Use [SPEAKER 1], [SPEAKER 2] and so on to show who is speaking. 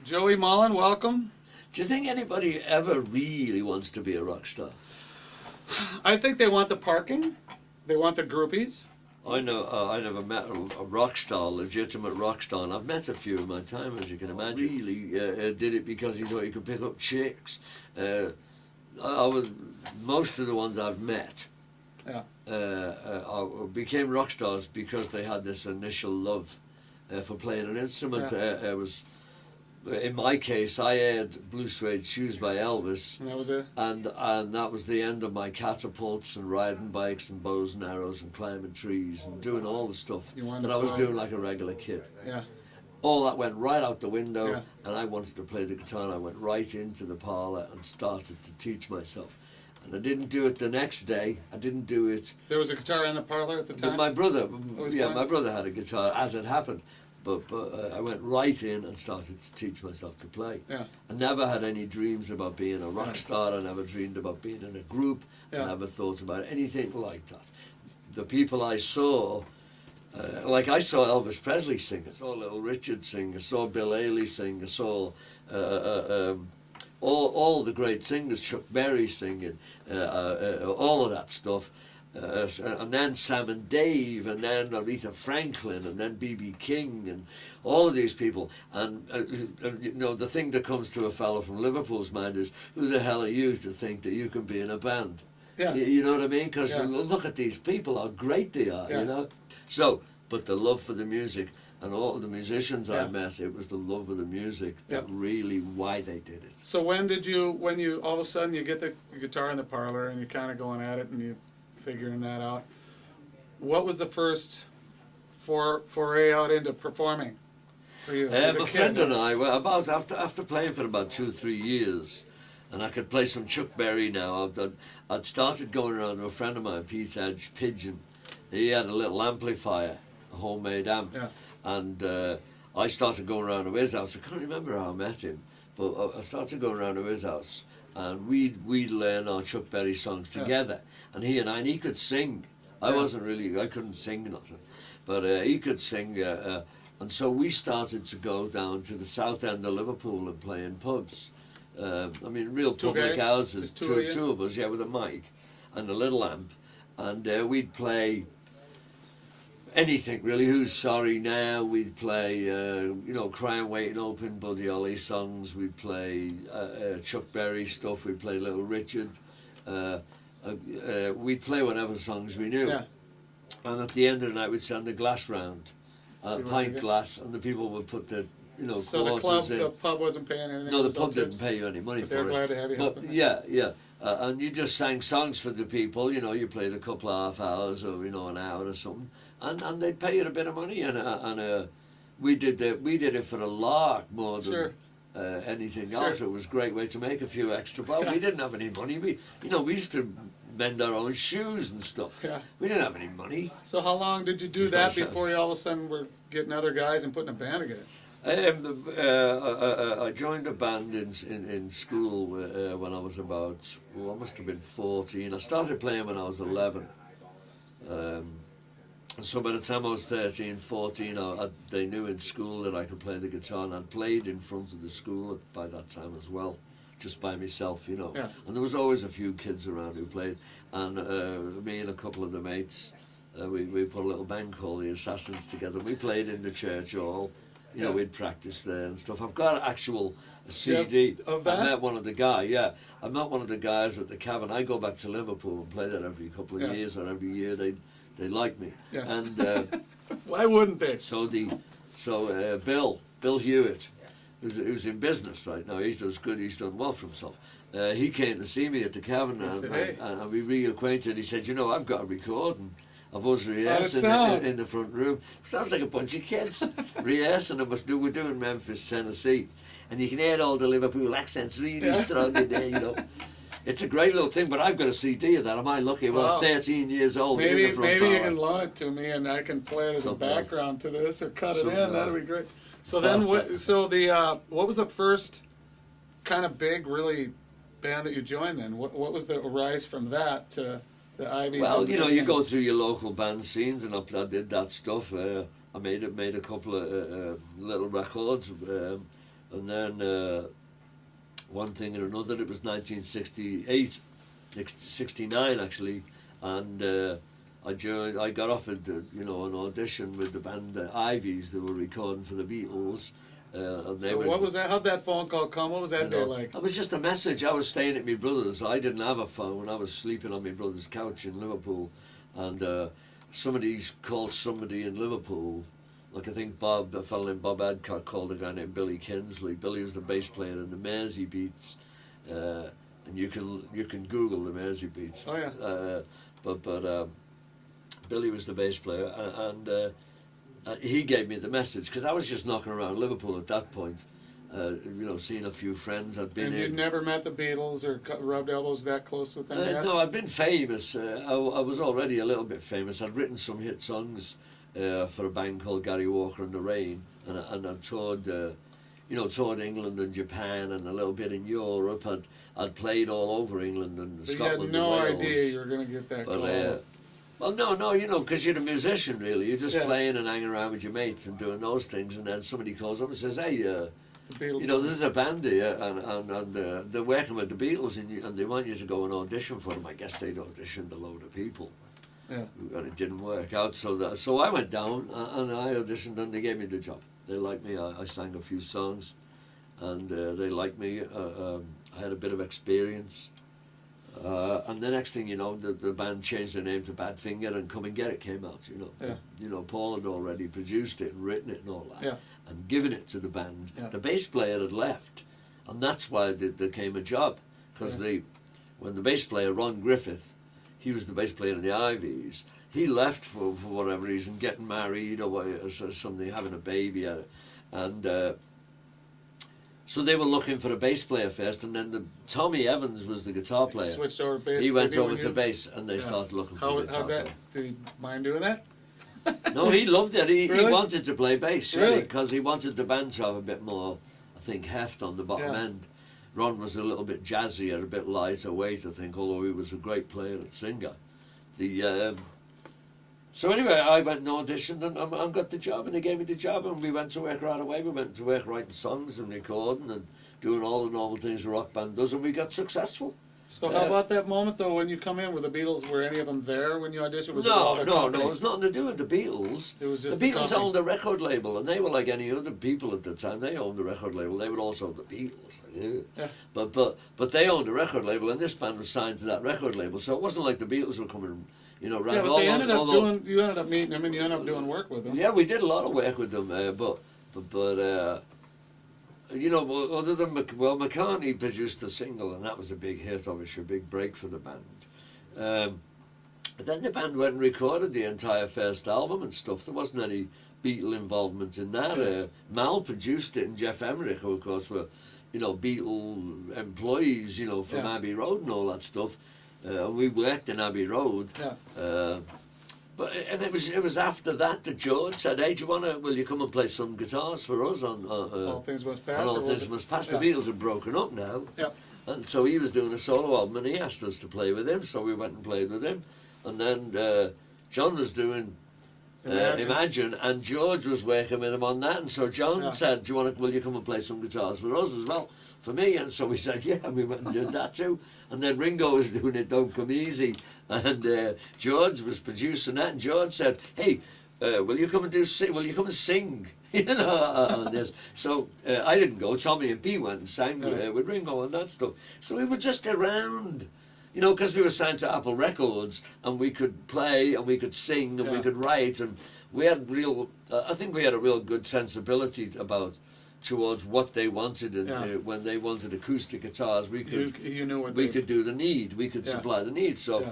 [SPEAKER 1] Joey Mullen, welcome.
[SPEAKER 2] Do you think anybody ever really wants to be a rock star?
[SPEAKER 1] I think they want the parking. They want the groupies.
[SPEAKER 2] I know. I never met a rock star, legitimate rock star, and I've met a few in my time, as you can imagine. Really did it because he thought he could pick up chicks. Most of the ones I've met
[SPEAKER 1] Yeah.
[SPEAKER 2] became rock stars because they had this initial love for playing an instrument.
[SPEAKER 1] Yeah.
[SPEAKER 2] It was, in my case, I had Blue Suede Shoes by Elvis.
[SPEAKER 1] And that was it.
[SPEAKER 2] And that was the end of my catapults and riding bikes and bows and arrows and climbing trees and doing all the stuff that I was doing like a regular kid.
[SPEAKER 1] Yeah.
[SPEAKER 2] All that went right out the window,
[SPEAKER 1] Yeah.
[SPEAKER 2] and I wanted to play the guitar, and I went right into the parlour and started to teach myself. And I didn't do it the next day. I didn't do it.
[SPEAKER 1] There was a guitar in the parlor at the time?
[SPEAKER 2] My brother,
[SPEAKER 1] playing?
[SPEAKER 2] my brother had a guitar, as it happened. But I went right in and started to teach myself to play.
[SPEAKER 1] Yeah.
[SPEAKER 2] I never had any dreams about being a rock
[SPEAKER 1] Yeah.
[SPEAKER 2] star. I never dreamed about being in a group.
[SPEAKER 1] Yeah.
[SPEAKER 2] I never thought about anything like that. The people I saw, like I saw Elvis Presley sing, I saw Little Richard sing, I saw Bill Haley sing, I saw all the great singers, Chuck Berry singing, all of that stuff. And then Sam and Dave, and then Aretha Franklin, and then B.B. King, and all of these people. And you know, the thing that comes to a fellow from Liverpool's mind is, who the hell are you to think that you can be in a band?
[SPEAKER 1] Yeah.
[SPEAKER 2] You know what I mean? Because
[SPEAKER 1] Yeah.
[SPEAKER 2] look at these people, how great they are,
[SPEAKER 1] Yeah.
[SPEAKER 2] you know? So, but the love for the music, and all of the musicians I
[SPEAKER 1] Yeah.
[SPEAKER 2] met, it was the love of the music that really why they did it.
[SPEAKER 1] So when you all of a sudden you get the guitar in the parlor and you're kind of going at it and you figuring that out, what was the first foray out into performing for you as a
[SPEAKER 2] My
[SPEAKER 1] kid?
[SPEAKER 2] friend and I, well, about after playing for about 2-3 years, and I could play some Chuck Berry now. I'd started going around to a friend of mine, Pete Edge Pigeon. He had a little amplifier, a homemade amp,
[SPEAKER 1] Yeah.
[SPEAKER 2] and I started going around to his house. I can't remember how I met him, but I started going around to his house, and we'd learn our Chuck Berry songs
[SPEAKER 1] Yeah.
[SPEAKER 2] together. And he could sing. I couldn't sing nothing, but he could sing. And so we started to go down to the south end of Liverpool and play in pubs. I mean, real
[SPEAKER 1] Two
[SPEAKER 2] public
[SPEAKER 1] guys?
[SPEAKER 2] houses,
[SPEAKER 1] Just two of you?
[SPEAKER 2] two of us, yeah, with a mic and a little amp. And we'd play anything, really. Who's Sorry Now? We'd play, Crying, Waiting, Open, Buddy Holly songs. We'd play Chuck Berry stuff. We'd play Little Richard. We'd play whatever songs we knew.
[SPEAKER 1] Yeah.
[SPEAKER 2] And at the end of the night, we'd send a glass round,
[SPEAKER 1] See
[SPEAKER 2] a
[SPEAKER 1] what we
[SPEAKER 2] pint
[SPEAKER 1] get.
[SPEAKER 2] glass, and the people would put the,
[SPEAKER 1] So the
[SPEAKER 2] quarters in.
[SPEAKER 1] the pub wasn't paying anything?
[SPEAKER 2] No,
[SPEAKER 1] It
[SPEAKER 2] the
[SPEAKER 1] was all
[SPEAKER 2] pub didn't
[SPEAKER 1] tips?
[SPEAKER 2] pay you any money
[SPEAKER 1] But
[SPEAKER 2] for
[SPEAKER 1] they're
[SPEAKER 2] it.
[SPEAKER 1] glad to have you
[SPEAKER 2] But
[SPEAKER 1] helping.
[SPEAKER 2] yeah. And you just sang songs for the people. You played a couple of half hours or an hour or something, and they'd pay you a bit of money. And we did it for a lark more than
[SPEAKER 1] Sure.
[SPEAKER 2] anything
[SPEAKER 1] Sure.
[SPEAKER 2] else. It was a great way to make a few extra bucks.
[SPEAKER 1] Yeah.
[SPEAKER 2] We didn't have any money. We used to mend our own shoes and stuff.
[SPEAKER 1] Yeah.
[SPEAKER 2] We didn't have any money.
[SPEAKER 1] So how long did you do that
[SPEAKER 2] Yeah.
[SPEAKER 1] before you all of a sudden were getting other guys and putting a band together?
[SPEAKER 2] I joined a band in school when I was about, I must have been 14. I started playing when I was 11. So by the time I was 13, 14, they knew in school that I could play the guitar, and I'd played in front of the school by that time as well, just by myself,
[SPEAKER 1] Yeah.
[SPEAKER 2] And there was always a few kids around who played, and me and a couple of the mates, we put a little band called the Assassins together. We played in the church hall.
[SPEAKER 1] Yeah.
[SPEAKER 2] We'd practice there and stuff. I've got actual CD.
[SPEAKER 1] Of that?
[SPEAKER 2] I met one of the guys, yeah. I met one of the guys at the Cavern. I go back to Liverpool and play there every couple of
[SPEAKER 1] Yeah.
[SPEAKER 2] years, or every year they like me.
[SPEAKER 1] Yeah.
[SPEAKER 2] And
[SPEAKER 1] Why wouldn't they?
[SPEAKER 2] so Bill Hewitt, who's in business right now, he's done well for himself. He came to see me at the Cavern,
[SPEAKER 1] He said, "Hey."
[SPEAKER 2] and we reacquainted. He said, I've got a recording of us rehearsing
[SPEAKER 1] sound?
[SPEAKER 2] in the front room. Sounds like a bunch of kids rehearsing. We're doing Memphis, Tennessee, and you can hear all the Liverpool accents really strong in there. It's a great little thing, but I've got a CD of that. Am I lucky? Well,
[SPEAKER 1] Wow.
[SPEAKER 2] I'm 13 years old. in
[SPEAKER 1] Maybe
[SPEAKER 2] the front
[SPEAKER 1] you
[SPEAKER 2] parlour.
[SPEAKER 1] can loan it to me and I can play it as a
[SPEAKER 2] Something else.
[SPEAKER 1] background to this or cut it
[SPEAKER 2] Something
[SPEAKER 1] in. That'd
[SPEAKER 2] else.
[SPEAKER 1] be great. So then, what was the first kind of big, really band that you joined? Then what was the rise from that to the Ivies?
[SPEAKER 2] Well,
[SPEAKER 1] and
[SPEAKER 2] you
[SPEAKER 1] Indians?
[SPEAKER 2] go through your local band scenes, and I did that stuff. I made a couple of little records and then one thing and another. It was 1968, 69 actually, and I joined. I got offered, an audition with the band Ivies. They were recording for the Beatles. And they
[SPEAKER 1] So
[SPEAKER 2] were,
[SPEAKER 1] what was that? How'd that phone call come? What was that day like?
[SPEAKER 2] It was just a message. I was staying at my brother's. I didn't have a phone. I was sleeping on my brother's couch in Liverpool, and somebody called somebody in Liverpool. Like I think a fellow named Bob Adcock called a guy named Billy Kinsley. Billy was the bass player in the Mersey Beats, and you can Google the Mersey Beats.
[SPEAKER 1] Oh yeah.
[SPEAKER 2] But Billy was the bass player, and he gave me the message because I was just knocking around Liverpool at that point, seeing a few friends. I'd been
[SPEAKER 1] And you'd never met the Beatles or rubbed elbows that close with them yet?
[SPEAKER 2] No, I'd been famous. I was already a little bit famous. I'd written some hit songs for a band called Gary Walker and the Rain, and I toured, toured England and Japan and a little bit in Europe. I'd played all over England and
[SPEAKER 1] But
[SPEAKER 2] Scotland
[SPEAKER 1] you had no
[SPEAKER 2] and Wales.
[SPEAKER 1] idea you were going to get that call.
[SPEAKER 2] Well, no, because you're a musician, really. You're just
[SPEAKER 1] Yeah.
[SPEAKER 2] playing and hanging around with your mates and doing those things, and then somebody calls up and says, "Hey,
[SPEAKER 1] The Beatles.
[SPEAKER 2] there's a band here, and they're working with the Beatles, and they want you to go and audition for them." I guess they'd auditioned a load of people,
[SPEAKER 1] Yeah.
[SPEAKER 2] and it didn't work out. So I went down and I auditioned, and they gave me the job. They liked me. I sang a few songs, and they liked me. I had a bit of experience. And the next thing you know, the band changed their name to Badfinger, and Come and Get It came out.
[SPEAKER 1] Yeah.
[SPEAKER 2] Paul had already produced it and written it and all that,
[SPEAKER 1] Yeah.
[SPEAKER 2] and given it to the band.
[SPEAKER 1] Yeah.
[SPEAKER 2] The bass player had left, and that's why there came a job, because when the bass player Ron Griffith, he was the bass player in the Ivies. He left for whatever reason, getting married or something, having a baby, and. So they were looking for a bass player first, and then Tommy Evans was the guitar player.
[SPEAKER 1] Switched over to bass.
[SPEAKER 2] He went
[SPEAKER 1] maybe
[SPEAKER 2] over
[SPEAKER 1] when
[SPEAKER 2] to
[SPEAKER 1] you-
[SPEAKER 2] bass, and they started looking for a guitar player.
[SPEAKER 1] Did he mind doing that?
[SPEAKER 2] No, he loved it. He
[SPEAKER 1] Really?
[SPEAKER 2] wanted to play bass,
[SPEAKER 1] Really?
[SPEAKER 2] because he wanted the band to have a bit more, I think, heft on the bottom
[SPEAKER 1] Yeah.
[SPEAKER 2] end. Ron was a little bit jazzier, a bit lighter weight, I think, although he was a great player and singer. So anyway, I went and auditioned and got the job, and they gave me the job, and we went to work right away. We went to work writing songs and recording and doing all the normal things a rock band does, and we got successful.
[SPEAKER 1] So how about that moment though when you come in? Were the Beatles? Were any of them there when you auditioned? Was it all
[SPEAKER 2] No,
[SPEAKER 1] the
[SPEAKER 2] no,
[SPEAKER 1] company?
[SPEAKER 2] it was nothing to do with the Beatles.
[SPEAKER 1] It was just
[SPEAKER 2] the
[SPEAKER 1] the
[SPEAKER 2] Beatles
[SPEAKER 1] company.
[SPEAKER 2] owned a record label, and they were like any other people at the time. They owned the record label. They were also the Beatles.
[SPEAKER 1] Yeah.
[SPEAKER 2] But they owned a record label, and this band was signed to that record label. So it wasn't like the Beatles were coming, around.
[SPEAKER 1] Yeah, but they ended up doing. You ended up meeting them, and you ended up doing work with them.
[SPEAKER 2] Yeah, we did a lot of work with them, but other than McCartney produced the single, and that was a big hit, obviously a big break for the band. But then the band went and recorded the entire first album and stuff. There wasn't any Beatle involvement in that. Mal produced it, and Jeff Emmerich, who of course were, Beatle employees, from
[SPEAKER 1] Yeah.
[SPEAKER 2] Abbey Road and all that stuff. We worked in Abbey Road.
[SPEAKER 1] Yeah.
[SPEAKER 2] And it was after that George said, "Hey, will you come and play some guitars for us on
[SPEAKER 1] All Things Must Pass.
[SPEAKER 2] on All
[SPEAKER 1] or was
[SPEAKER 2] Things
[SPEAKER 1] it-
[SPEAKER 2] Must Pass?"
[SPEAKER 1] Yeah.
[SPEAKER 2] The Beatles had broken up now,
[SPEAKER 1] Yeah.
[SPEAKER 2] and so he was doing a solo album, and he asked us to play with him. So we went and played with him, and then John was doing Imagine, and George was working with him on that. And so John said, "Will you come and play some guitars for us as well, for me?" And so we said, "Yeah," and we went and did that too. And then Ringo was doing It Don't Come Easy, and George was producing that. And George said, "Hey, will you come and Will you come and sing?" On this. So I didn't go. Tommy and P went and sang with Ringo and that stuff. So we were just around. Because we were signed to Apple Records, and we could play, and we could sing, and we could write, and we had I think we had a real good sensibility towards what they wanted, and when they wanted acoustic guitars, we could
[SPEAKER 1] You knew what
[SPEAKER 2] we could do the need, we could supply the need. So